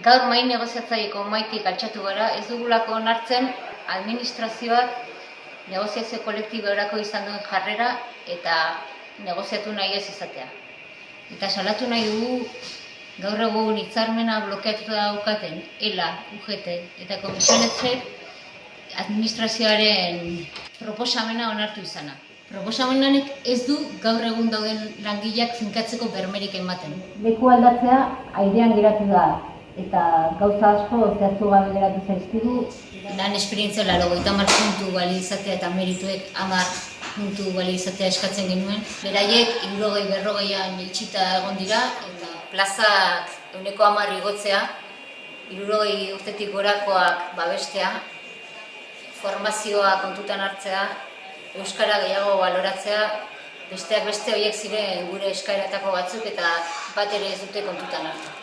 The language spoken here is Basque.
Gaur mahai negoziatzaileko mahaitik altxatu gara, ez dugulako onartzen administrazioak negoziazio kolektiborako izan duen jarrera eta negoziatu nahi ez izatea. Eta salatu nahi dugu gaur egun hitzarmena blokeatuta daukaten ELA, UGT eta komisionetzek administrazioaren proposamena onartu izana. Proposamenanek ez du gaur egun dauden langileak finkatzeko bermerik ematen. Leku aldatzea airean geratu da eta gauza asko zehaztu gabe geratu zaizkigu. Lan esperientzia 80 puntu bali izatea eta merituek 10 puntu bali izatea eskatzen genuen. Beraiek 60-40an itxita egon dira eta plazak 10% igotzea, 60 urtetik gorakoak babestea, formazioa kontutan hartzea, euskara gehiago baloratzea, besteak beste horiek ziren gure eskaeratako batzuk eta bat ere ez dute kontutan hartu.